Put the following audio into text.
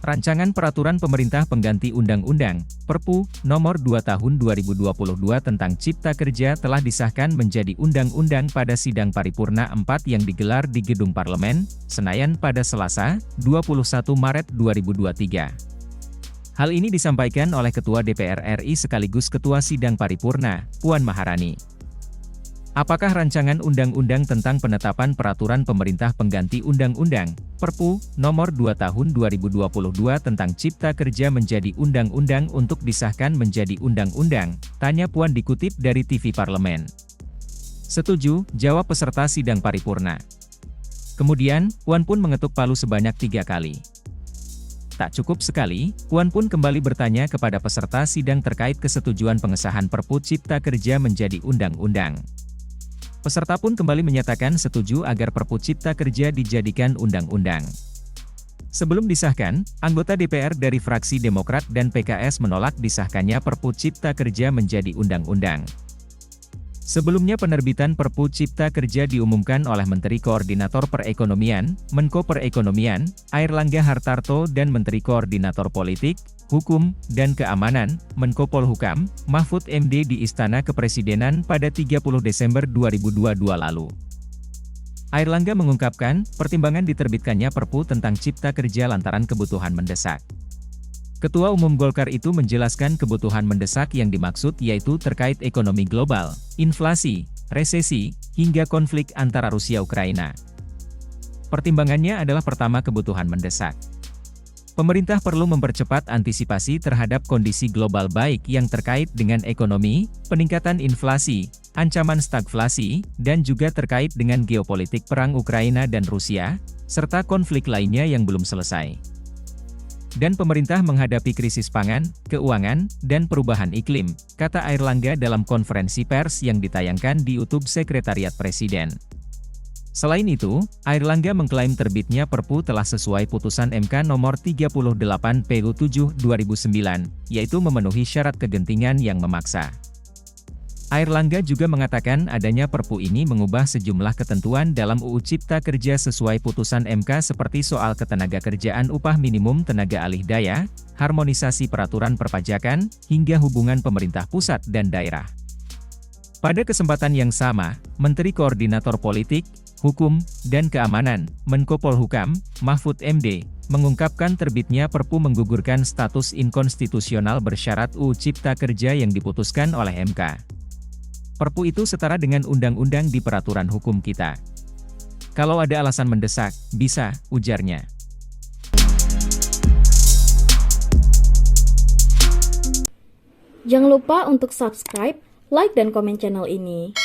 Rancangan Peraturan Pemerintah Pengganti Undang-Undang, Perpu, Nomor 2 Tahun 2022 tentang Cipta Kerja telah disahkan menjadi undang-undang pada sidang paripurna 4 yang digelar di Gedung Parlemen, Senayan pada Selasa, 21 Maret 2023. Hal ini disampaikan oleh Ketua DPR RI sekaligus Ketua Sidang Paripurna, Puan Maharani. Apakah rancangan undang-undang tentang penetapan peraturan pemerintah pengganti undang-undang, Perpu, Nomor 2 Tahun 2022 tentang Cipta Kerja menjadi undang-undang untuk disahkan menjadi undang-undang? Tanya Puan dikutip dari TV Parlemen. Setuju, jawab peserta sidang paripurna. Kemudian, Puan pun mengetuk palu sebanyak 3 kali. Tak cukup sekali, Puan pun kembali bertanya kepada peserta sidang terkait kesetujuan pengesahan Perpu Cipta Kerja menjadi undang-undang. Peserta pun kembali menyatakan setuju agar Perpu Cipta Kerja dijadikan undang-undang. Sebelum disahkan, anggota DPR dari fraksi Demokrat dan PKS menolak disahkannya Perpu Cipta Kerja menjadi undang-undang. Sebelumnya penerbitan Perpu Cipta Kerja diumumkan oleh Menteri Koordinator Perekonomian, Menko Perekonomian, Airlangga Hartarto dan Menteri Koordinator Politik, Hukum, dan Keamanan, Menko Polhukam, Mahfud MD di Istana Kepresidenan pada 30 Desember 2022 lalu. Airlangga mengungkapkan, pertimbangan diterbitkannya Perpu tentang Cipta Kerja lantaran kebutuhan mendesak. Ketua Umum Golkar itu menjelaskan kebutuhan mendesak yang dimaksud yaitu terkait ekonomi global, inflasi, resesi, hingga konflik antara Rusia-Ukraina. Pertimbangannya adalah pertama kebutuhan mendesak. Pemerintah perlu mempercepat antisipasi terhadap kondisi global baik yang terkait dengan ekonomi, peningkatan inflasi, ancaman stagflasi, dan juga terkait dengan geopolitik perang Ukraina dan Rusia, serta konflik lainnya yang belum selesai. Dan pemerintah menghadapi krisis pangan, keuangan, dan perubahan iklim, kata Airlangga dalam konferensi pers yang ditayangkan di YouTube Sekretariat Presiden. Selain itu, Airlangga mengklaim terbitnya Perpu telah sesuai putusan MK nomor 38 PU 7 2009, yaitu memenuhi syarat kegentingan yang memaksa. Airlangga juga mengatakan adanya Perpu ini mengubah sejumlah ketentuan dalam UU Cipta Kerja sesuai putusan MK seperti soal ketenagakerjaan upah minimum tenaga alih daya, harmonisasi peraturan perpajakan, hingga hubungan pemerintah pusat dan daerah. Pada kesempatan yang sama, Menteri Koordinator Politik, Hukum, dan Keamanan, Menko Polhukam, Mahfud MD, mengungkapkan terbitnya Perpu menggugurkan status inkonstitusional bersyarat UU Cipta Kerja yang diputuskan oleh MK. Perpu itu setara dengan undang-undang di peraturan hukum kita. Kalau ada alasan mendesak, bisa, ujarnya. Jangan lupa untuk subscribe, like, dan komen channel ini.